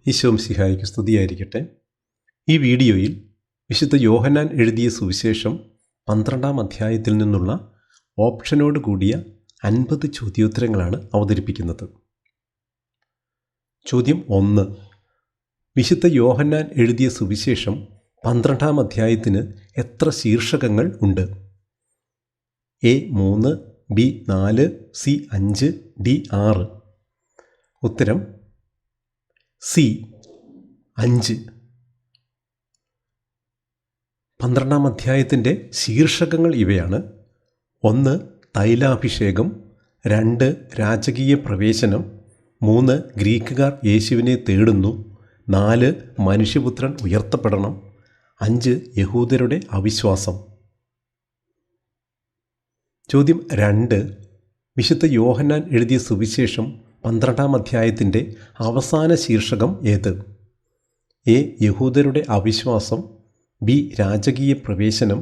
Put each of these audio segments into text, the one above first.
ഈശോ മിശിഹായ്ക്ക് സ്തുതിയായിരിക്കട്ടെ. ഈ വീഡിയോയിൽ വിശുദ്ധ യോഹന്നാൻ എഴുതിയ സുവിശേഷം 12-ാം അധ്യായത്തിൽ നിന്നുള്ള ഓപ്ഷനോട് കൂടിയ 50 ചോദ്യോത്തരങ്ങളാണ് അവതരിപ്പിക്കുന്നത്. ചോദ്യം 1. വിശുദ്ധ യോഹന്നാൻ എഴുതിയ സുവിശേഷം 12-ാം അധ്യായത്തിന് എത്ര ശീർഷകങ്ങൾ ഉണ്ട്? A 3, B 4, C 5, D 6. ഉത്തരം സി 5. 12-ാം അധ്യായത്തിൻ്റെ ശീർഷകങ്ങൾ ഇവയാണ്: 1. തൈലാഭിഷേകം, 2. രാജകീയ പ്രവേശനം, 3. ഗ്രീക്കുകാർ യേശുവിനെ തേടുന്നു, 4. മനുഷ്യപുത്രൻ ഉയർത്തപ്പെടണം, 5. യഹൂദരുടെ അവിശ്വാസം. ചോദ്യം 2. വിശുദ്ധ യോഹന്നാൻ എഴുതിയ സുവിശേഷം 12-ാം അധ്യായത്തിൻ്റെ അവസാന ശീർഷകം ഏത്? എ. യഹൂദരുടെ അവിശ്വാസം, ബി. രാജകീയ പ്രവേശനം,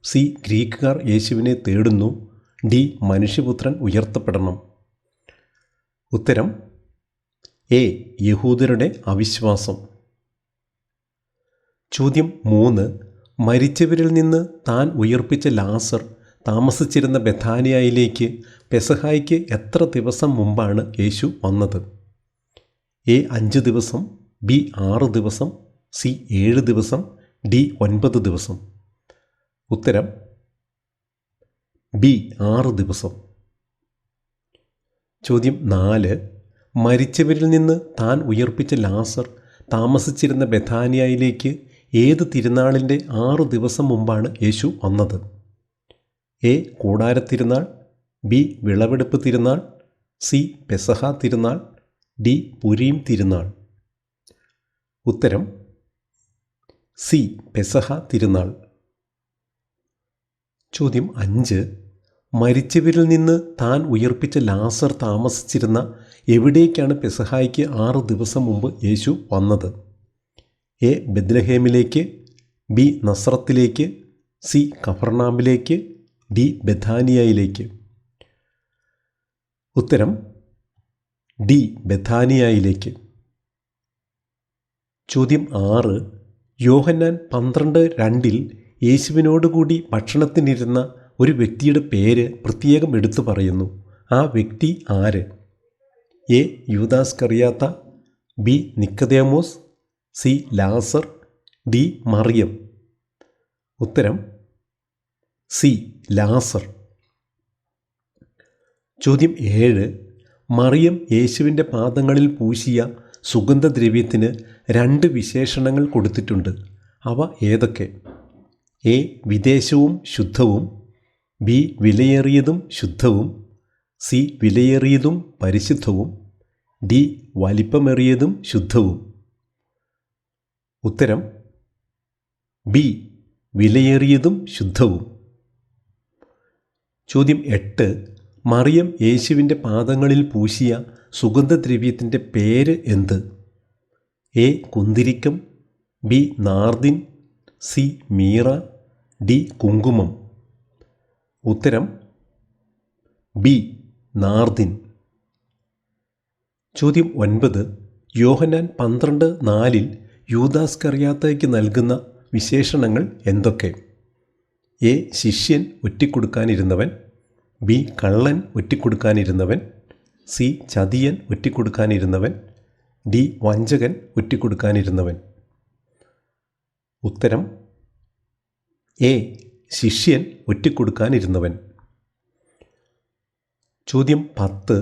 സി. ഗ്രീക്കുകാർ യേശുവിനെ തേടുന്നു, ഡി. മനുഷ്യപുത്രൻ ഉയർത്തപ്പെടണം. ഉത്തരം എ. യഹൂദരുടെ അവിശ്വാസം. ചോദ്യം 3. മരിച്ചവരിൽ നിന്ന് താൻ ഉയർപ്പിച്ച ലാസർ താമസിച്ചിരുന്ന ബെഥാനിയയിലേക്ക് പെസഹായ്ക്ക് എത്ര ദിവസം മുമ്പാണ് യേശു വന്നത്? എ. 5 ദിവസം, ബി. 6 ദിവസം, സി. 7 ദിവസം, ഡി. 9 ദിവസം. ഉത്തരം ബി. 6 ദിവസം. ചോദ്യം 4. മരിച്ചവരിൽ നിന്ന് താൻ ഉയർപ്പിച്ച ലാസർ താമസിച്ചിരുന്ന ബെഥാനിയയിലേക്ക് ഏത് തിരുനാളിൻ്റെ 6 ദിവസം മുമ്പാണ് യേശു വന്നത്? എ. കൂടാരത്തിരുന്നാൾ, ബി. വിളവെടുപ്പ് തിരുനാൾ, സി. പെസഹ തിരുനാൾ, ഡി. പുരീം തിരുനാൾ. ഉത്തരം സി. പെസഹ തിരുനാൾ. ചോദ്യം 5. മരിച്ചവരിൽ നിന്ന് താൻ ഉയർപ്പിച്ച ലാസർ താമസിച്ചിരുന്ന എവിടേക്കാണ് പെസഹായ്ക്ക് 6 ദിവസം മുമ്പ് യേശു വന്നത്? എ. ബെത്ലഹേമിലേക്ക്, ബി. നസ്രത്തിലേക്ക്, സി. കഫർനാമിലേക്ക്, ഡി. ബെഥാനിയയിലേക്ക്. ഉത്തരം ഡി. ബെഥാനിയയിലേക്ക്. ചോദ്യം 6. യോഹന്നാൻ 12:2 യേശുവിനോടുകൂടി ഭക്ഷണത്തിനിരുന്ന ഒരു വ്യക്തിയുടെ പേര് പ്രത്യേകം എടുത്തു പറയുന്നു. ആ വ്യക്തി ആര്? എ. യൂദാസ്കറിയാത്ത, ബി. നിക്കോദേമോസ്, സി. ലാസർ, ഡി. മറിയം. ഉത്തരം സി. ലാസർ. ചോദ്യം 7. മറിയം യേശുവിൻ്റെ പാദങ്ങളിൽ പൂശിയ സുഗന്ധദ്രവ്യത്തിന് 2 വിശേഷണങ്ങൾ കൊടുത്തിട്ടുണ്ട്. അവ ഏതൊക്കെ? എ. വിദേശവും ശുദ്ധവും, ബി. വിലയേറിയതും ശുദ്ധവും, സി. വിലയേറിയതും പരിശുദ്ധവും, ഡി. വലിപ്പമേറിയതും ശുദ്ധവും. ഉത്തരം ബി. വിലയേറിയതും ശുദ്ധവും. ചോദ്യം 8. മറിയം യേശുവിൻ്റെ പാദങ്ങളിൽ പൂശിയ സുഗന്ധദ്രവ്യത്തിൻ്റെ പേര് എന്ത്? എ. കുന്തിരിക്കം, ബി. നാർദിൻ, സി. മീറ, ഡി. കുങ്കുമം. ഉത്തരം ബി. നാർദിൻ. ചോദ്യം 9. യോഹന്നാൻ 12:4 യൂദാസ്കറിയാത്തയ്ക്ക് നൽകുന്ന വിശേഷണങ്ങൾ എന്തൊക്കെ? എ. ശിഷ്യൻ ഒറ്റിക്കൊടുക്കാനിരുന്നവൻ, ബി. കള്ളൻ ഒറ്റിക്കൊടുക്കാനിരുന്നവൻ, സി. ചതിയൻ ഒറ്റിക്കൊടുക്കാനിരുന്നവൻ, ഡി. വഞ്ചകൻ ഒറ്റിക്കൊടുക്കാനിരുന്നവൻ. ഉത്തരം എ. ശിഷ്യൻ ഒറ്റിക്കൊടുക്കാനിരുന്നവൻ. ചോദ്യം 10.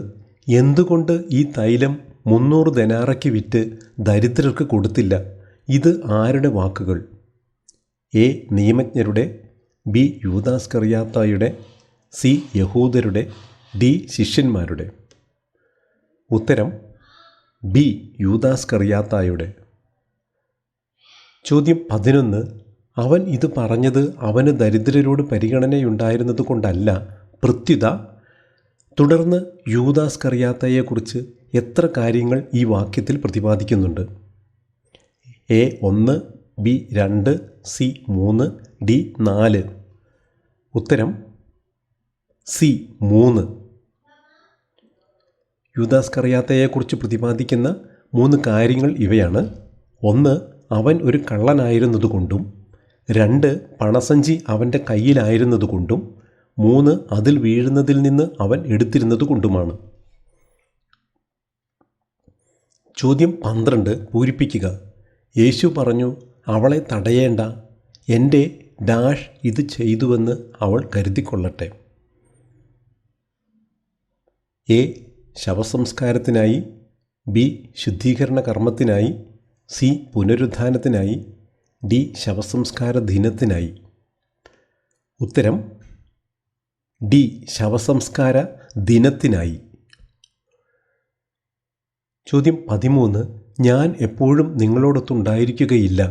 എന്തുകൊണ്ട് ഈ തൈലം 300 ദനാറയ്ക്ക് വിറ്റ് ദരിദ്രർക്ക് കൊടുത്തില്ല? ഇത് ആരുടെ വാക്കുകൾ? എ. നിയമജ്ഞരുടെ, ബി. യൂദാസ്കറിയാത്തയുടെ, സി. യഹൂദരുടെ, ഡി. ശിഷ്യന്മാരുടെ. ഉത്തരം ബി. യൂദാസ്കറിയാത്തയുടെ. ചോദ്യം 11. അവൻ ഇത് പറഞ്ഞത് അവന് ദരിദ്രരോട് പരിഗണനയുണ്ടായിരുന്നത് കൊണ്ടല്ല, പ്രത്യുത. തുടർന്ന് യൂദാസ്കറിയാത്തയെക്കുറിച്ച് എത്ര കാര്യങ്ങൾ ഈ വാക്യത്തിൽ പ്രതിപാദിക്കുന്നുണ്ട്? എ. 1, ബി. 2, സി. 3, ഡി. 4. ഉത്തരം സി. 3. യൂദാസ്കറിയാത്തയെക്കുറിച്ച് പ്രതിപാദിക്കുന്ന 3 കാര്യങ്ങൾ ഇവയാണ്. 1, അവൻ ഒരു കള്ളനായിരുന്നതുകൊണ്ടും. 2, പണസഞ്ചി അവൻ്റെ കയ്യിലായിരുന്നതുകൊണ്ടും. 3, അതിൽ വീഴുന്നതിൽ നിന്ന് അവൻ എടുത്തിരുന്നതുകൊണ്ടുമാണ്. ചോദ്യം 12 പൂരിപ്പിക്കുക. യേശു പറഞ്ഞു, അവളെ തടയേണ്ട, എൻ്റെ ഡാഷ് ഇത് ചെയ്തുവെന്ന് അവൾ കരുതിക്കൊള്ളട്ടെ. എ, ശവസംസ്കാരത്തിനായി. ബി, ശുദ്ധീകരണ കർമ്മത്തിനായി. സി, പുനരുത്ഥാനത്തിനായി. ഡി, ശവസംസ്കാര ദിനത്തിനായി. ഉത്തരം ഡി, ശവസംസ്കാര ദിനത്തിനായി. ചോദ്യം 13 ഞാൻ എപ്പോഴും നിങ്ങളോടൊത്തുണ്ടായിരിക്കുകയില്ല,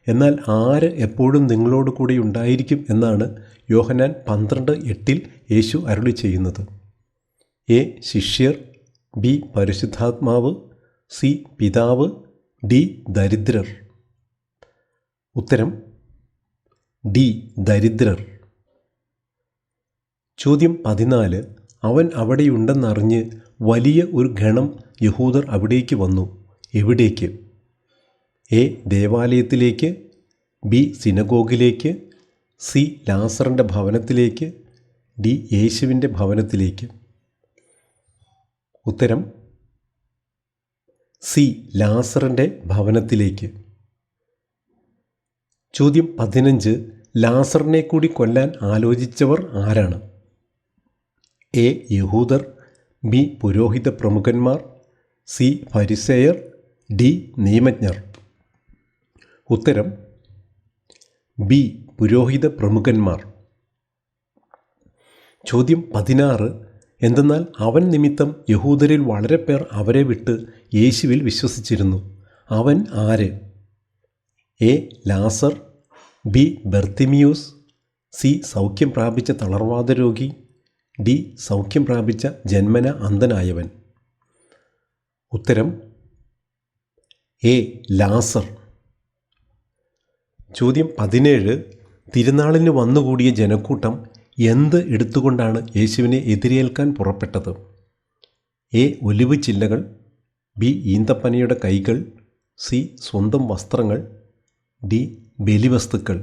എന്നാൽ ആര് എപ്പോഴും നിങ്ങളോട് കൂടെ ഉണ്ടായിരിക്കും എന്നാണ് യോഹന്നാൻ 12:8 യേശു അരുളി ചെയ്യുന്നത്. എ, ശിഷ്യർ. ബി, പരിശുദ്ധാത്മാവ്. സി, പിതാവ്. ഡി, ദരിദ്രർ. ഉത്തരം ഡി, ദരിദ്രർ. ചോദ്യം 14 അവൻ അവിടെയുണ്ടെന്നറിഞ്ഞ് വലിയ ഒരു ഗണം യഹൂദർ അവിടേക്ക് വന്നു. എവിടേക്ക്? എ, ദേവാലയത്തിലേക്ക്. ബി, സിനഗോഗിലേക്ക്. സി, ലാസറിൻ്റെ ഭവനത്തിലേക്ക്. ഡി, യേശുവിൻ്റെ ഭവനത്തിലേക്ക്. ഉത്തരം സി, ലാസറിൻ്റെ ഭവനത്തിലേക്ക്. ചോദ്യം 15 ലാസറിനെ കൂടി കൊല്ലാൻ ആലോചിച്ചവർ ആരാണ്? എ, യഹൂദർ. ബി, പുരോഹിത പ്രമുഖന്മാർ. സി, ഫരിസേയർ. ഡി, നിയമജ്ഞർ. ഉത്തരം ബി, പുരോഹിത പ്രമുഖന്മാർ. ചോദ്യം 16 എന്തെന്നാൽ അവൻ നിമിത്തം യഹൂദരിൽ വളരെ പേർ അവരെ വിട്ട് യേശുവിൽ വിശ്വസിച്ചിരുന്നു. അവൻ ആര്? എ, ലാസർ. ബി, ബർത്തിമിയൂസ്. സി, സൗഖ്യം പ്രാപിച്ച തളർവാദ രോഗി. ഡി, സൗഖ്യം പ്രാപിച്ച ജന്മന അന്ധനായവൻ. ഉത്തരം എ, ലാസർ. ചോദ്യം 17 തിരുനാളിന് വന്നുകൂടിയ ജനക്കൂട്ടം എന്ത് എടുത്തുകൊണ്ടാണ് യേശുവിനെ എതിരേൽക്കാൻ പുറപ്പെട്ടത്? എ, ഒലിവ് ചില്ലകൾ. ബി, ഈന്തപ്പനയുടെ കൈകൾ. സി, സ്വന്തം വസ്ത്രങ്ങൾ. ഡി, ബലിവസ്തുക്കൾ.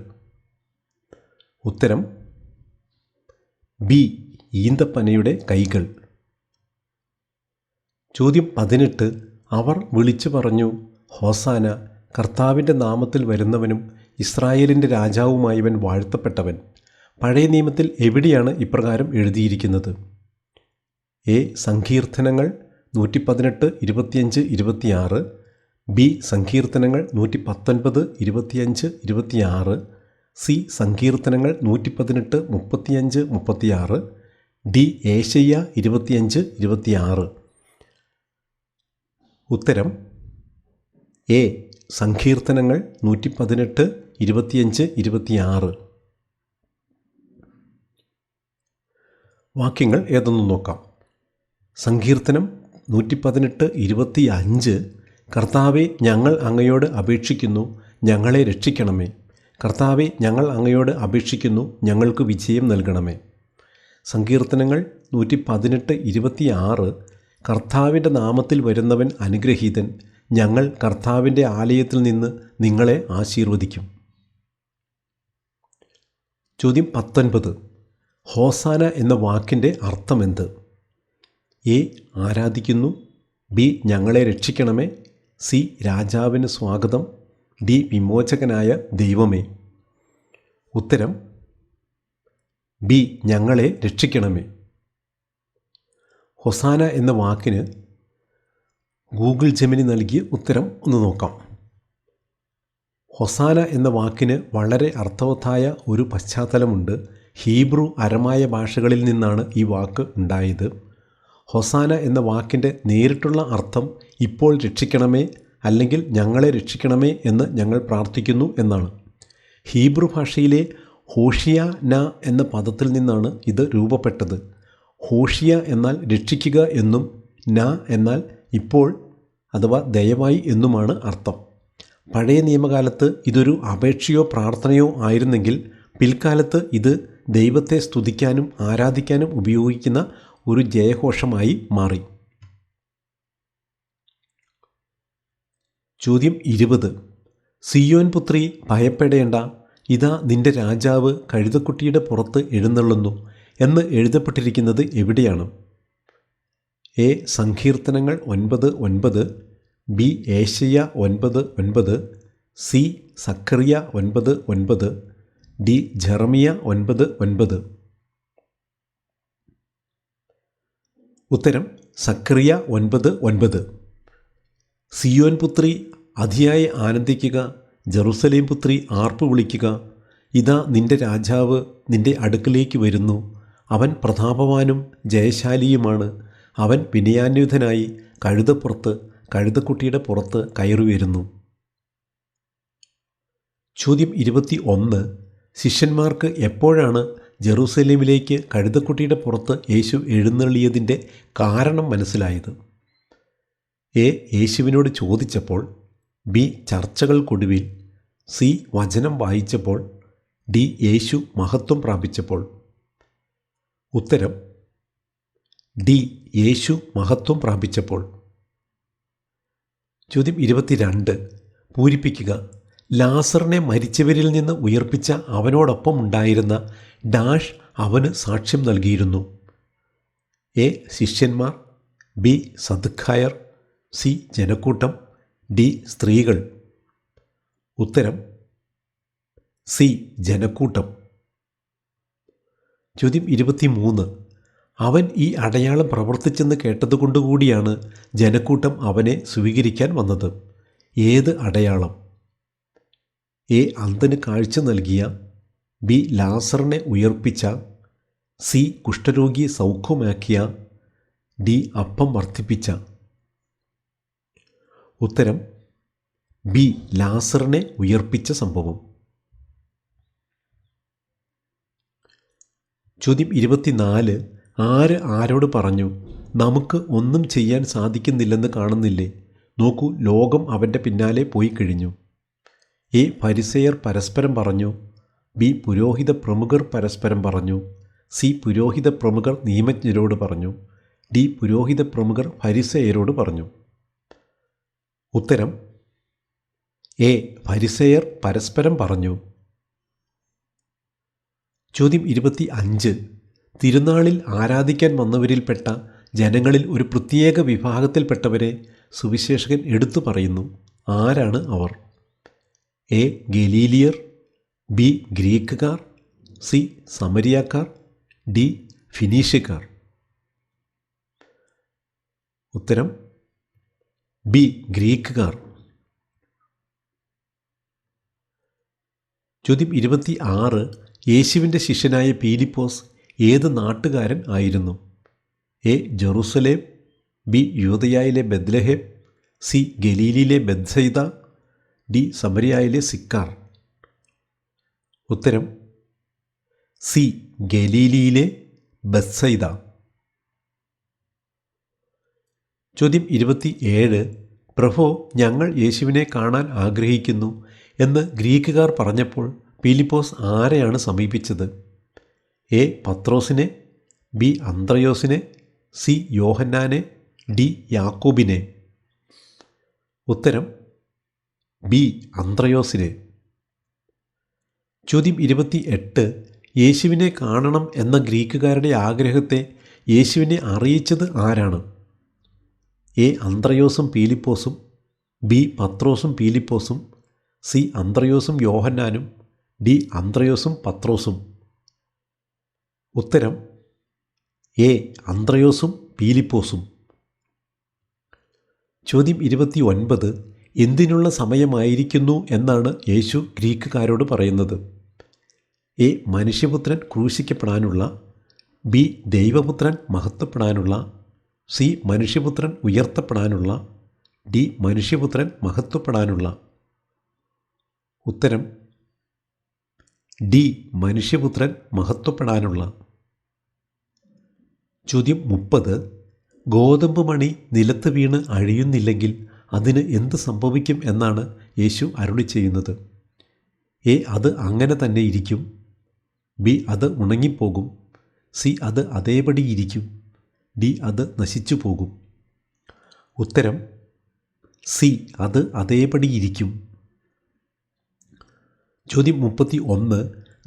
ഉത്തരം ബി, ഈന്തപ്പനയുടെ കൈകൾ. ചോദ്യം 18 അവർ വിളിച്ചു പറഞ്ഞു, ഹോസാന, കർത്താവിൻ്റെ നാമത്തിൽ വരുന്നവനും ഇസ്രായേലിൻ്റെ രാജാവുമായവൻ വാഴ്ത്തപ്പെട്ടവൻ. പഴയ നിയമത്തിൽ എവിടെയാണ് ഇപ്രകാരം എഴുതിയിരിക്കുന്നത്? എ, സങ്കീർത്തനങ്ങൾ 118, 25, 26. ബി, സങ്കീർത്തനങ്ങൾ 119, 25, 26. സി, സങ്കീർത്തനങ്ങൾ 118, 35, 36. ഡി, ഏശയ്യ 25, 26. ഉത്തരം എ, സങ്കീർത്തനങ്ങൾ 118, 25, 26. വാക്യങ്ങൾ ഏതെന്ന് നോക്കാം. സങ്കീർത്തനം 118, 25 കർത്താവെ, ഞങ്ങൾ അങ്ങയോട് അപേക്ഷിക്കുന്നു, ഞങ്ങളെ രക്ഷിക്കണമേ. കർത്താവെ, ഞങ്ങൾ അങ്ങയോട് അപേക്ഷിക്കുന്നു, ഞങ്ങൾക്ക് വിജയം നൽകണമേ. സങ്കീർത്തനങ്ങൾ 118, 26 കർത്താവിൻ്റെ നാമത്തിൽ വരുന്നവൻ അനുഗ്രഹീതൻ, ഞങ്ങൾ കർത്താവിൻ്റെ ആലയത്തിൽ നിന്ന് നിങ്ങളെ ആശീർവദിക്കും. ചോദ്യം 19 ഹോസാന എന്ന വാക്കിൻ്റെ അർത്ഥമെന്ത്? എ, ആരാധിക്കുന്നു. ബി, ഞങ്ങളെ രക്ഷിക്കണമേ. സി, രാജാവിന് സ്വാഗതം. ഡി, വിമോചകനായ ദൈവമേ. ഉത്തരം ബി, ഞങ്ങളെ രക്ഷിക്കണമേ. ഹൊസാന എന്ന വാക്കിന് ഗൂഗിൾ ജെമിനി നൽകിയ ഉത്തരം ഒന്ന് നോക്കാം. ഹൊസാന എന്ന വാക്കിന് വളരെ അർത്ഥവത്തായ ഒരു പശ്ചാത്തലമുണ്ട്. ഹീബ്രു, അരമായ ഭാഷകളിൽ നിന്നാണ് ഈ വാക്ക് ഉണ്ടായത്. ഹൊസാന എന്ന വാക്കിൻ്റെ നേരിട്ടുള്ള അർത്ഥം ഇപ്പോൾ രക്ഷിക്കണമേ, അല്ലെങ്കിൽ ഞങ്ങളെ രക്ഷിക്കണമേ എന്ന് ഞങ്ങൾ പ്രാർത്ഥിക്കുന്നു എന്നാണ്. ഹീബ്രു ഭാഷയിലെ ഹോഷിയ ന എന്ന പദത്തിൽ നിന്നാണ് ഇത് രൂപപ്പെട്ടത്. ഹോഷിയ എന്നാൽ രക്ഷിക്കുക എന്നും ന എന്നാൽ ഇപ്പോൾ അഥവാ ദയവായി എന്നുമാണ് അർത്ഥം. പഴയ നിയമകാലത്ത് ഇതൊരു അപേക്ഷയോ പ്രാർത്ഥനയോ ആയിരുന്നെങ്കിൽ പിൽക്കാലത്ത് ഇത് ദൈവത്തെ സ്തുതിക്കാനും ആരാധിക്കാനും ഉപയോഗിക്കുന്ന ഒരു ജയഘോഷമായി മാറി. ചോദ്യം 20. സിയോൻ പുത്രി ഭയപ്പെടേണ്ട, ഇതാ നിന്റെ രാജാവ് കഴുതക്കുട്ടിയുടെ പുറത്ത് എഴുന്നള്ളുന്നു എന്ന് എഴുതപ്പെട്ടിരിക്കുന്നത് എവിടെയാണ്? എ. സങ്കീർത്തനങ്ങൾ 9:9, ബി. ഏശയ്യ 9:9, സി. സക്കറിയ 9:9, ഡി. ജെറമിയ 9:9. ഉത്തരം സക്കറിയ 9:9. സിയോൻ പുത്രി അതിയായി ആനന്ദിക്കുക, ജെറുസലേം പുത്രി ആർപ്പ് വിളിക്കുക, ഇതാ നിന്റെ രാജാവ് നിന്റെ അടുക്കലേക്ക് വരുന്നു, അവൻ പ്രതാപവാനും ജയശാലിയുമാണ്, അവൻ വിനയാന്വിതനായി കഴുതക്കുട്ടിയുടെ പുറത്ത് കയറി വരുന്നു. ചോദ്യം 21. ശിഷ്യന്മാർക്ക് എപ്പോഴാണ് ജെറുസലേമിലേക്ക് കഴുതക്കുട്ടിയുടെ പുറത്ത് യേശു എഴുന്നള്ളിയതിൻ്റെ കാരണം മനസ്സിലായത്? എ. യേശുവിനോട് ചോദിച്ചപ്പോൾ, ബി. ചർച്ചകൾക്കൊടുവിൽ, സി. വചനം വായിച്ചപ്പോൾ, ഡി. യേശു മഹത്വം പ്രാപിച്ചപ്പോൾ. ഉത്തരം ഡി. യേശു മഹത്വം പ്രാപിച്ചപ്പോൾ. ചോദ്യം 22. പൂരിപ്പിക്കുക. ലാസറിനെ മരിച്ചവരിൽ നിന്ന് ഉയർപ്പിച്ച അവനോടൊപ്പം ഉണ്ടായിരുന്ന ഡാഷ് അവന് സാക്ഷ്യം നൽകിയിരുന്നു. എ. ശിഷ്യന്മാർ, ബി. സദുക്കായർ, സി. ജനക്കൂട്ടം, ഡി. സ്ത്രീകൾ. ഉത്തരം സി. ജനക്കൂട്ടം. ചോദ്യം 23. അവൻ ഈ അടയാളം പ്രവർത്തിച്ചെന്ന് കേട്ടതുകൊണ്ടുകൂടിയാണ് ജനക്കൂട്ടം അവനെ സ്വീകരിക്കാൻ വന്നത്. ഏത് അടയാളം? എ. അന്ധന് കാഴ്ച നൽകിയ, ബി. ലാസറിനെ ഉയർപ്പിച്ച, സി. കുഷ്ഠരോഗിയെ സൗഖ്യമാക്കിയ, ഡി. അപ്പം വർദ്ധിപ്പിച്ച. ഉത്തരം ബി. ലാസറിനെ ഉയർപ്പിച്ച സംഭവം. ചോദ്യം 24. ആര് ആരോട് പറഞ്ഞു, നമുക്ക് ഒന്നും ചെയ്യാൻ സാധിക്കുന്നില്ലെന്ന് കാണുന്നില്ലേ? നോക്കൂ, ലോകം അവൻ്റെ പിന്നാലെ പോയി കഴിഞ്ഞു. എ. ഫരിസേയർ പരസ്പരം പറഞ്ഞു, ബി. പുരോഹിത പ്രമുഖർ പരസ്പരം പറഞ്ഞു, സി. പുരോഹിത പ്രമുഖർ നിയമജ്ഞരോട് പറഞ്ഞു, ഡി. പുരോഹിത പ്രമുഖർ ഫരിസേയരോട് പറഞ്ഞു. ഉത്തരം എ. ഫരിസേയർ പരസ്പരം പറഞ്ഞു. ചോദ്യം 25. തിരുനാളിൽ ആരാധിക്കാൻ വന്നവരിൽപ്പെട്ട ജനങ്ങളിൽ ഒരു പ്രത്യേക വിഭാഗത്തിൽപ്പെട്ടവരെ സുവിശേഷകൻ എടുത്തു പറയുന്നു. ആരാണ് അവർ? എ. ഗലീലിയർ, ബി. ഗ്രീക്കുകാർ, സി. സമരിയാക്കാർ, ഡി. ഫിനീഷ്യക്കാർ. ഉത്തരം ബി. ഗ്രീക്കുകാർ. ചോദ്യം 26. യേശുവിൻ്റെ ശിഷ്യനായ പീലിപ്പോസ് ഏത് നാട്ടുകാരൻ ആയിരുന്നു? എ. Jerusalem, B. യൂദയായിലെ ബെത്ലഹേം, സി. ഗലീലിയിലെ ബെത്സയിദ, ഡി. സമരിയായിലെ സിക്കാർ. ഉത്തരം സി. ഗലീലിയിലെ ബെത്സയിദ. ചോദ്യം 27. പ്രഭോ, ഞങ്ങൾ യേശുവിനെ കാണാൻ ആഗ്രഹിക്കുന്നു എന്ന് ഗ്രീക്കുകാർ പറഞ്ഞപ്പോൾ പീലിപ്പോസ് ആരെയാണ് സമീപിച്ചത്? എ. പത്രോസിനെ, ബി. അന്ത്രയോസിനെ, സി. യോഹന്നാനെ, ഡി. യാക്കോബിനെ. ഉത്തരം ബി. അന്ത്രയോസിനെ. ചോദ്യം 28. യേശുവിനെ കാണണം എന്ന ഗ്രീക്കുകാരുടെ ആഗ്രഹത്തെ യേശുവിനെ അറിയിച്ചത് ആരാണ്? എ. അന്ത്രയോസും പീലിപ്പോസും, ബി. പത്രോസും പീലിപ്പോസും, സി. അന്ത്രയോസും യോഹന്നാനും, ഡി. അന്ത്രയോസും പത്രോസും. ഉത്തരം എ. അന്ത്രയോസും പീലിപ്പോസും. ചോദ്യം 29. എന്തിനുള്ള സമയമായിരിക്കുന്നു എന്നാണ് യേശു ഗ്രീക്കുകാരോട് പറയുന്നത്? എ. മനുഷ്യപുത്രൻ ക്രൂശിക്കപ്പെടാനുള്ള, ബി. ദൈവപുത്രൻ മഹത്വപ്പെടാനുള്ള, സി. മനുഷ്യപുത്രൻ ഉയർത്തപ്പെടാനുള്ള, ഡി. മനുഷ്യപുത്രൻ മഹത്വപ്പെടാനുള്ള. ഉത്തരം ഡി. മനുഷ്യപുത്രൻ മഹത്വപ്പെടാനുള്ള. ചോദ്യം 30. ഗോതമ്പ് മണി നിലത്ത് വീണ് അഴിയുന്നില്ലെങ്കിൽ അതിന് എന്ത് സംഭവിക്കും എന്നാണ് യേശു അരുളി ചെയ്യുന്നത്? എ. അത് അങ്ങനെ തന്നെ ഇരിക്കും, ബി. അത് ഉണങ്ങിപ്പോകും, സി. അത് അതേപടി ഇരിക്കും, ഡി. അത് നശിച്ചു പോകും. ഉത്തരം സി അത് അതേപടി ഇരിക്കും. ചോദ്യം 31.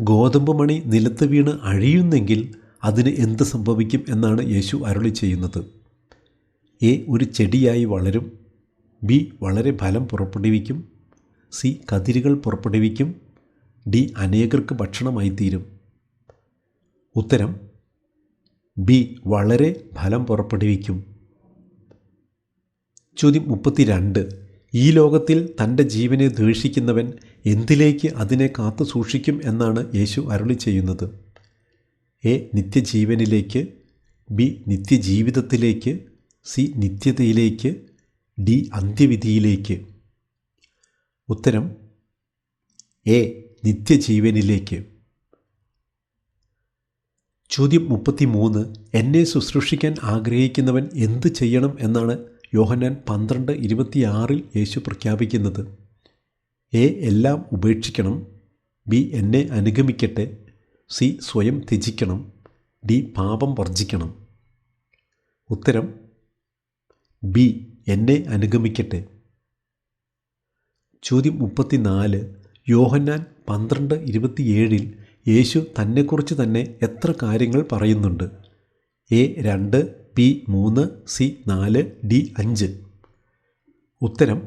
ഗോതമ്പ് മണി നിലത്ത് വീണ് അഴിയുന്നെങ്കിൽ അതിന് എന്ത് സംഭവിക്കും എന്നാണ് യേശു അരുളി ചെയ്യുന്നത്? എ ഒരു ചെടിയായി വളരും, ബി വളരെ ഫലം പുറപ്പെടുവിക്കും, സി കതിരുകൾ പുറപ്പെടുവിക്കും, ഡി അനേകർക്ക് ഭക്ഷണമായി തീരും. ഉത്തരം ബി വളരെ ഫലം പുറപ്പെടുവിക്കും. ചോദ്യം 32. ഈ ലോകത്തിൽ തൻ്റെ ജീവനെ ദ്വേഷിക്കുന്നവൻ എന്തിലേക്ക് അതിനെ കാത്തു സൂക്ഷിക്കും എന്നാണ് യേശു അരുളി ചെയ്യുന്നത്? എ നിത്യജീവനിലേക്ക്, ബി നിത്യജീവിതത്തിലേക്ക്, സി നിത്യതയിലേക്ക്, ഡി അന്ത്യവിധിയിലേക്ക്. ഉത്തരം എ നിത്യജീവനിലേക്ക്. ചോദ്യം 33. എന്നെ ശുശ്രൂഷിക്കാൻ ആഗ്രഹിക്കുന്നവൻ എന്ത് ചെയ്യണം എന്നാണ് യോഹന്നാൻ 12:26 യേശു പ്രഖ്യാപിക്കുന്നത്? എ എല്ലാം ഉപേക്ഷിക്കണം, ബി എന്നെ അനുഗമിക്കട്ടെ, സി സ്വയം ത്യജിക്കണം, ഡി പാപം വർജിക്കണം. ഉത്തരം ബി എന്നെ അനുഗമിക്കട്ടെ. ചോദ്യം 34. യോഹന്നാൻ 12:27 യേശു തന്നെക്കുറിച്ച് തന്നെ എത്ര കാര്യങ്ങൾ പറയുന്നുണ്ട്? A 2, B 3, C 4, D 5. ഉത്തരം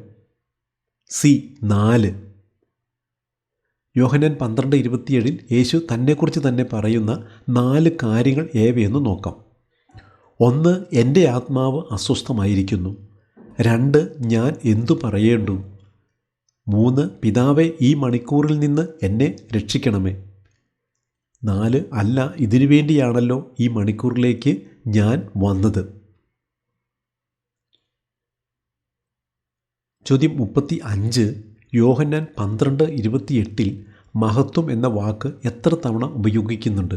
സി 4. യോഹന്നാൻ 12:27 യേശു തന്നെക്കുറിച്ച് തന്നെ പറയുന്ന 4 കാര്യങ്ങൾ ഏവയെന്ന് നോക്കാം. 1. എൻ്റെ ആത്മാവ് അസ്വസ്ഥമായിരിക്കുന്നു. 2. ഞാൻ എന്തു പറയേണ്ടു? 3. പിതാവേ, ഈ മണിക്കൂറിൽ നിന്ന് എന്നെ രക്ഷിക്കണമേ. 4. അല്ല, ഇതിനു വേണ്ടിയാണല്ലോ ഈ മണിക്കൂറിലേക്ക് ഞാൻ വന്നത്. ചോദ്യം 35. യോഹന്നാൻ 12:28 മഹത്വം എന്ന വാക്ക് എത്ര തവണ ഉപയോഗിക്കുന്നുണ്ട്?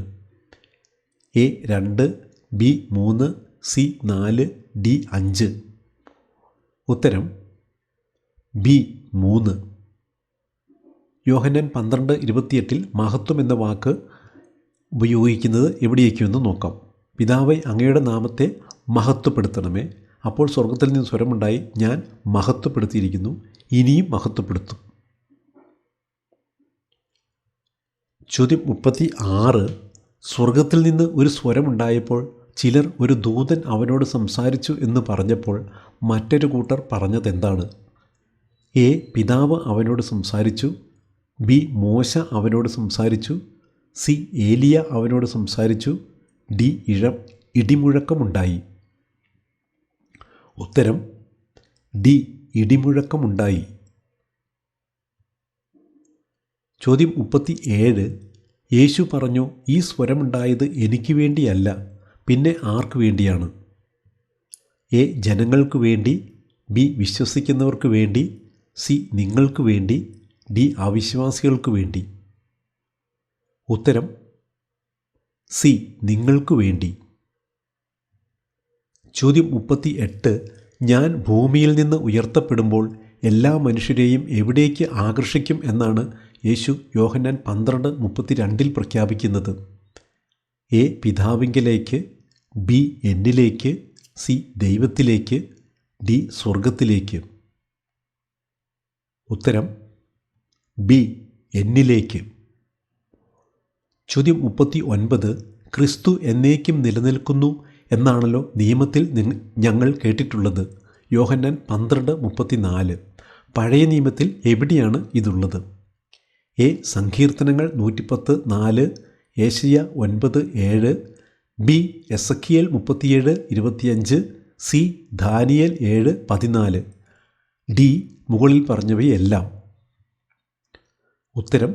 A 2, B 3, C 4, D 5. ഉത്തരം ബി 3. യോഹന്നാൻ 12:28 മഹത്വം എന്ന വാക്ക് ഉപയോഗിക്കുന്നത് എവിടെയൊക്കെയെന്ന് നോക്കാം. പിതാവേ, അങ്ങയുടെ നാമത്തെ മഹത്വപ്പെടുത്തണമേ. അപ്പോൾ സ്വർഗത്തിൽ നിന്ന് സ്വരമുണ്ടായി, ഞാൻ മഹത്വപ്പെടുത്തിയിരിക്കുന്നു, ഇനിയും മഹത്വപ്പെടുത്തും. ചോദ്യം 36. സ്വർഗത്തിൽ നിന്ന് ഒരു സ്വരമുണ്ടായപ്പോൾ ചിലർ ഒരു ദൂതൻ അവനോട് സംസാരിച്ചു എന്ന് പറഞ്ഞപ്പോൾ മറ്റൊരു കൂട്ടർ പറഞ്ഞതെന്താണ്? എ പിതാവ് അവനോട് സംസാരിച്ചു, ബി മോശ അവനോട് സംസാരിച്ചു, സി ഏലിയ അവനോട് സംസാരിച്ചു, ഡി ഇടിമുഴക്കമുണ്ടായി. ഉത്തരം ഡി ഇടിമുഴക്കമുണ്ടായി. ചോദ്യം 37. യേശു പറഞ്ഞു, ഈ സ്വരമുണ്ടായത് എനിക്ക് വേണ്ടിയല്ല, പിന്നെ ആർക്ക് വേണ്ടിയാണ്? എ ജനങ്ങൾക്ക് വേണ്ടി, ബി വിശ്വസിക്കുന്നവർക്ക് വേണ്ടി, സി നിങ്ങൾക്ക് വേണ്ടി, ഡി അവിശ്വാസികൾക്ക് വേണ്ടി. ഉത്തരം സി നിങ്ങൾക്ക് വേണ്ടി. ചോദ്യം 38. ഞാൻ ഭൂമിയിൽ നിന്ന് ഉയർത്തപ്പെടുമ്പോൾ എല്ലാ മനുഷ്യരെയും എവിടേക്ക് ആകർഷിക്കും എന്നാണ് യേശു യോഹന്നാൻ 12:32 പ്രഖ്യാപിക്കുന്നത്? എ പിതാവിങ്കലേക്ക്, ബി എന്നിലേക്ക്, സി ദൈവത്തിലേക്ക്, ഡി സ്വർഗത്തിലേക്ക്. ഉത്തരം ബി എന്നിലേക്ക്. ചോദ്യം 39. ക്രിസ്തു എന്നേക്കും നിലനിൽക്കുന്നു എന്നാണല്ലോ നിയമത്തിൽ ഞങ്ങൾ കേട്ടിട്ടുള്ളത്? യോഹന്നാൻ 12:34. പഴയ നിയമത്തിൽ എവിടെയാണ് ഇതുള്ളത്? എ സങ്കീർത്തനങ്ങൾ 110:4, ഏശയ്യ 9:7, B Ezekiel 37:25, C Daniel 7:14, D മുകളിൽ പറഞ്ഞവയെല്ലാം. ഉത്തരം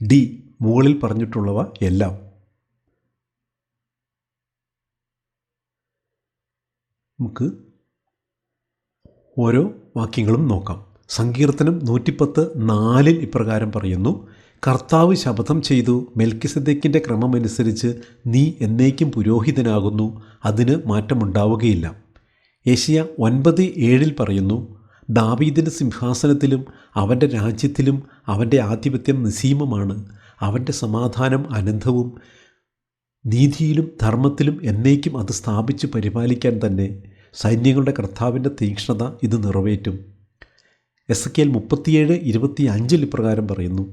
ഡി മുകളിൽ പറഞ്ഞിട്ടുള്ളവ എല്ലാം. നമുക്ക് ഓരോ വാക്യങ്ങളും നോക്കാം. സങ്കീർത്തനം 110:4 ഇപ്രകാരം പറയുന്നു: കർത്താവ് ശപഥം ചെയ്തു, മെൽക്കിസെദെക്കിൻ്റെ ക്രമമനുസരിച്ച് നീ എന്നേക്കും പുരോഹിതനാകുന്നു, അതിന് മാറ്റമുണ്ടാവുകയില്ല. ഏശയ്യ 9:7 പറയുന്നു: ദാവീദിൻ്റെ സിംഹാസനത്തിലും അവൻ്റെ രാജ്യത്തിലും അവൻ്റെ ആധിപത്യം നിസീമമാണ്, അവൻ്റെ സമാധാനം അനന്തവും, നീതിയിലും ധർമ്മത്തിലും എന്നേക്കും അത് സ്ഥാപിച്ച് പരിപാലിക്കാൻ തന്നെ. സൈന്യങ്ങളുടെ കർത്താവിൻ്റെ തീക്ഷ്ണത ഇത് നിറവേറ്റും. എസെക്കിയേൽ 37:25 ഇപ്രകാരം പറയുന്നു: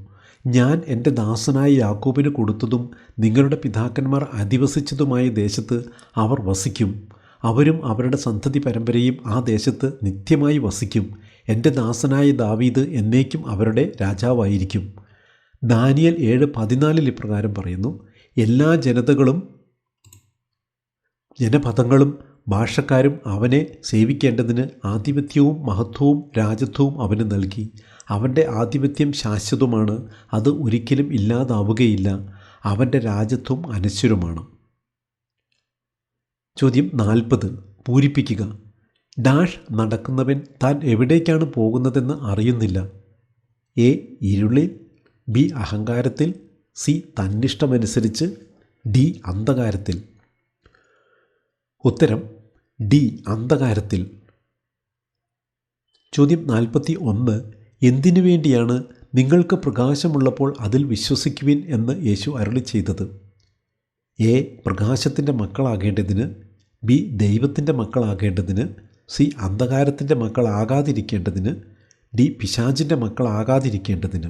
ഞാൻ എൻ്റെ ദാസനായ യാക്കോബിന് കൊടുത്തതും നിങ്ങളുടെ പിതാക്കന്മാർ അധിവസിച്ചതുമായ ദേശത്ത് അവർ വസിക്കും. അവരും അവരുടെ സന്തതി പരമ്പരയും ആ ദേശത്ത് നിത്യമായി വസിക്കും. എൻ്റെ ദാസനായ ദാവീദ് എന്നേക്കും അവരുടെ രാജാവായിരിക്കും. ദാനിയേൽ 7:14 ഇപ്രകാരം പറയുന്നു: എല്ലാ ജനപദങ്ങളും ഭാഷക്കാരും അവനെ സേവിക്കേണ്ടതിന് ആധിപത്യവും മഹത്വവും രാജത്വവും അവന് നൽകി. അവൻ്റെ ആധിപത്യം ശാശ്വതമാണ്, അത് ഒരിക്കലും ഇല്ലാതാവുകയില്ല. അവൻ്റെ രാജത്വം അനശ്വരമാണ്. ചോദ്യം 40 പൂരിപ്പിക്കുക. ഡാഷ് നടക്കുന്നവൻ താൻ എവിടേക്കാണ് പോകുന്നതെന്ന് അറിയുന്നില്ല. എ ഇരുളിൽ, ബി അഹങ്കാരത്തിൽ, സി തന്നിഷ്ടമനുസരിച്ച്, ഡി അന്ധകാരത്തിൽ. ഉത്തരം ഡി അന്ധകാരത്തിൽ. ചോദ്യം 41 എന്തിനു വേണ്ടിയാണ് നിങ്ങൾക്ക് പ്രകാശമുള്ളപ്പോൾ അതിൽ വിശ്വസിക്കുവിൻ എന്ന് യേശു അരുളി ചെയ്തത്? എ പ്രകാശത്തിൻ്റെ മക്കളാകേണ്ടതിന്, ബി ദൈവത്തിൻ്റെ മക്കളാകേണ്ടതിന്, സി അന്ധകാരത്തിൻ്റെ മക്കളാകാതിരിക്കേണ്ടതിന്, ഡി പിശാചിൻ്റെ മക്കളാകാതിരിക്കേണ്ടതിന്.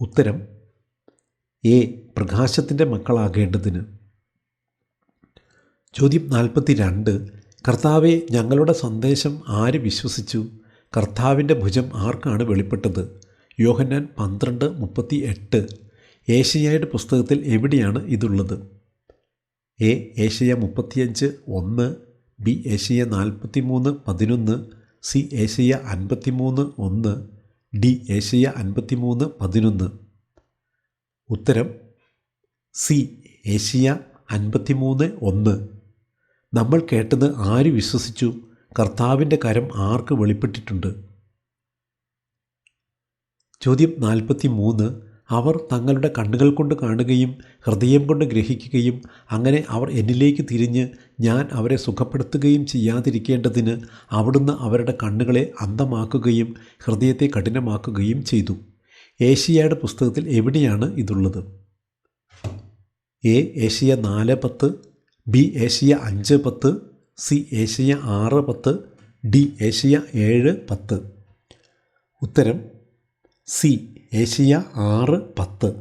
ഉത്തരം എ പ്രകാശത്തിൻ്റെ മക്കളാകേണ്ടതിന്. ചോദ്യം 42 കർത്താവെ, ഞങ്ങളുടെ സന്ദേശം ആര് വിശ്വസിച്ചു? കർത്താവിൻ്റെ ഭുജം ആർക്കാണ് വെളിപ്പെട്ടത്? യോഹന്നാൻ 12:38. ഏശയ്യായുടെ പുസ്തകത്തിൽ എവിടെയാണ് ഇതുള്ളത്? എ ഏശയ്യ 35:1, ബി ഏശയ്യ 43:11, സി ഏശയ്യ 53:1, ഡി ഏശയ്യ 53:11. ഉത്തരം സി ഏശയ്യ 53:1. നമ്മൾ കേട്ടത് ആര് വിശ്വസിച്ചു? കർത്താവിൻ്റെ കരം ആർക്ക് വെളിപ്പെട്ടിട്ടുണ്ട്? ചോദ്യം 43 അവർ തങ്ങളുടെ കണ്ണുകൾ കൊണ്ട് കാണുകയും ഹൃദയം കൊണ്ട് ഗ്രഹിക്കുകയും അങ്ങനെ അവർ എന്നിലേക്ക് തിരിഞ്ഞ് ഞാൻ അവരെ സുഖപ്പെടുത്തുകയും ചെയ്യാതിരിക്കേണ്ടതിന് അവിടുന്ന് അവരുടെ കണ്ണുകളെ അന്ധമാക്കുകയും ഹൃദയത്തെ കഠിനമാക്കുകയും ചെയ്തു. ഏശയ്യയുടെ പുസ്തകത്തിൽ എവിടെയാണ് ഇതുള്ളത്? എ ഏശയ്യ 4:10, ബി ഏശയ്യ 5:10, സി ഏശയ്യ 6:10, ഡി ഏശയ്യ 7:10. ഉത്തരം സി ഏശയ്യ 6:10.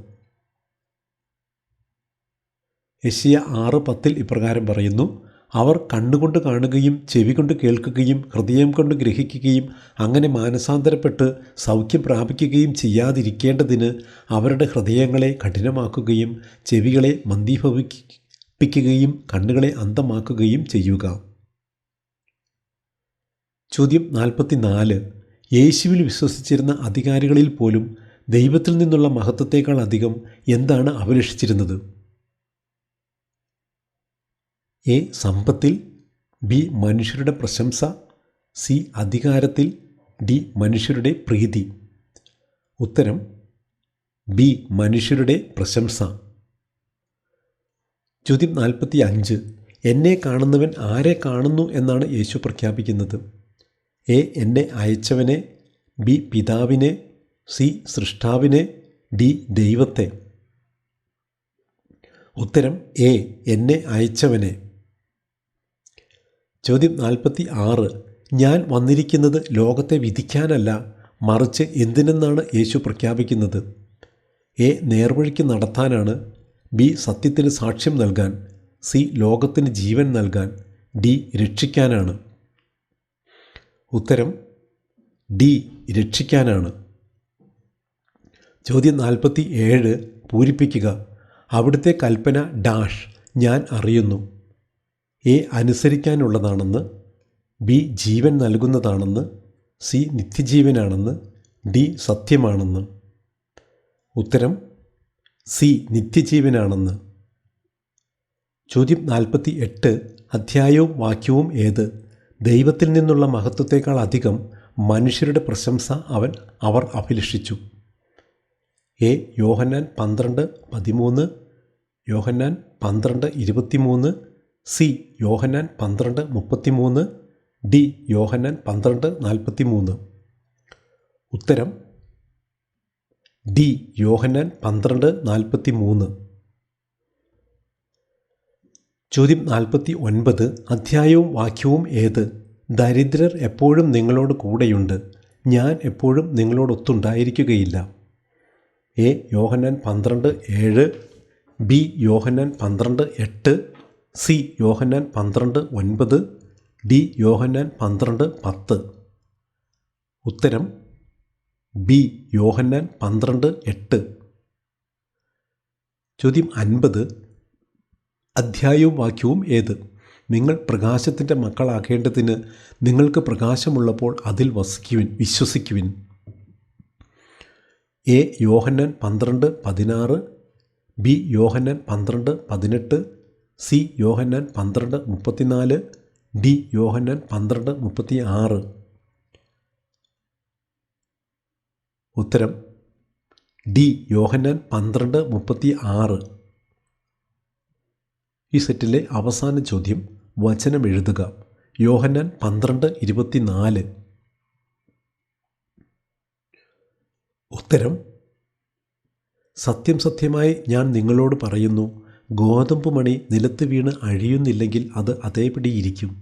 ഏശയ്യ 6:10 ഇപ്രകാരം പറയുന്നു: അവർ കണ്ണുകൊണ്ട് കാണുകയും ചെവി കൊണ്ട് കേൾക്കുകയും ഹൃദയം കൊണ്ട് ഗ്രഹിക്കുകയും അങ്ങനെ മാനസാന്തരപ്പെട്ട് സൗഖ്യം പ്രാപിക്കുകയും ചെയ്യാതിരിക്കേണ്ടതിന് അവരുടെ ഹൃദയങ്ങളെ കഠിനമാക്കുകയും ചെവികളെ മന്ദീഭവിപ്പിക്കുകയും കണ്ണുകളെ അന്ധമാക്കുകയും ചെയ്യുക. ചോദ്യം 44 യേശുവിൽ വിശ്വസിച്ചിരുന്ന അധികാരികളിൽ പോലും ദൈവത്തിൽ നിന്നുള്ള മഹത്വത്തേക്കാൾ അധികം എന്താണ് അഭിലഷിച്ചിരുന്നത്? എ സമ്പത്തിൽ, ബി മനുഷ്യരുടെ പ്രശംസ, സി അധികാരത്തിൽ, ഡി മനുഷ്യരുടെ പ്രീതി. ഉത്തരം ബി മനുഷ്യരുടെ പ്രശംസ. ചോദ്യം 45 എന്നെ കാണുന്നവൻ ആരെ കാണുന്നു എന്നാണ് യേശു പ്രഖ്യാപിക്കുന്നത്? എ എന്നെ അയച്ചവനെ, ബി പിതാവിനെ, സി സൃഷ്ടാവിനെ, ഡി ദൈവത്തെ. ഉത്തരം എ എന്നെ അയച്ചവനെ. ചോദ്യം 46 ഞാൻ വന്നിരിക്കുന്നത് ലോകത്തെ വിധിക്കാനല്ല, മറിച്ച് എന്തിനെന്നാണ് യേശു പ്രഖ്യാപിക്കുന്നത്? എ നേർവഴിക്ക് നടത്താനാണ്, ബി സത്യത്തിന് സാക്ഷ്യം നൽകാൻ, സി ലോകത്തിന് ജീവൻ നൽകാൻ, ഡി രക്ഷിക്കാനാണ്. ഉത്തരം ഡി രക്ഷിക്കാനാണ്. ചോദ്യം 47 പൂരിപ്പിക്കുക. അവിടുത്തെ കൽപ്പന ഡാഷ് ഞാൻ അറിയുന്നു. എ അനുസരിക്കാനുള്ളതാണെന്ന്, ബി ജീവൻ നൽകുന്നതാണെന്ന്, സി നിത്യജീവനാണെന്ന്, ഡി സത്യമാണെന്ന്. ഉത്തരം സി നിത്യജീവനാണെന്ന്. ചോദ്യം 48 അധ്യായവും വാക്യവും ഏത്? ദൈവത്തിൽ നിന്നുള്ള മഹത്വത്തേക്കാൾ അധികം മനുഷ്യരുടെ പ്രശംസ അവർ അഭിലഷിച്ചു. എ യോഹന്നാൻ 12:13, യോഹന്നാൻ 12:23, സി യോഹന്നാൻ 12:33, ഡി യോഹന്നാൻ 12:43. ഉത്തരം ഡി യോഹന്നാൻ 12:43. ചോദ്യം 49. അധ്യായവും വാക്യവും ഏത്? ദരിദ്രർ എപ്പോഴും നിങ്ങളോട് കൂടെയുണ്ട്, ഞാൻ എപ്പോഴും നിങ്ങളോടൊത്തുണ്ടായിരിക്കുകയില്ല. എ. യോഹന്നാൻ 12:7, ബി. യോഹന്നാൻ 12:8, സി. യോഹന്നാൻ 12:9, ഡി. യോഹന്നാൻ 12:10. ഉത്തരം ബി. യോഹന്നാൻ 12:8. ചോദ്യം 50. അധ്യായവും വാക്യവും ഏത്? നിങ്ങൾ പ്രകാശത്തിൻ്റെ മക്കളാകേണ്ടതിന് നിങ്ങൾക്ക് പ്രകാശമുള്ളപ്പോൾ അതിൽ വിശ്വസിക്കുവിൻ. എ. യോഹന്നാൻ 12:16, ബി. യോഹന്നാൻ 12:18, സി. യോഹന്നാൻ 12:34, ഡി. യോഹന്നാൻ 12:36. ഉത്തരം ഡി. യോഹന്നാൻ 12:36. ഈ സെറ്റിലെ അവസാന ചോദ്യം വചനം എഴുതുക. യോഹന്നാൻ 12:24. ഉത്തരം സത്യം സത്യമായി ഞാൻ നിങ്ങളോട് പറയുന്നു, ഗോതമ്പ് മണി നിലത്ത് വീണ് അഴിയുന്നില്ലെങ്കിൽ അത് അതേപടി ഇരിക്കും,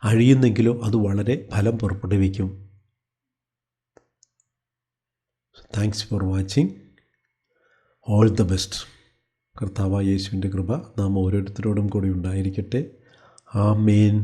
അഴിയുന്നെങ്കിലോ അത് വളരെ ഫലം പുറപ്പെടുവിക്കും. Thanks for watching. All the best. കർത്താവായ യേശുവിൻ്റെ കൃപ നാം ഓരോരുത്തരോടും കൂടി ഉണ്ടായിരിക്കട്ടെ. ആമേൻ.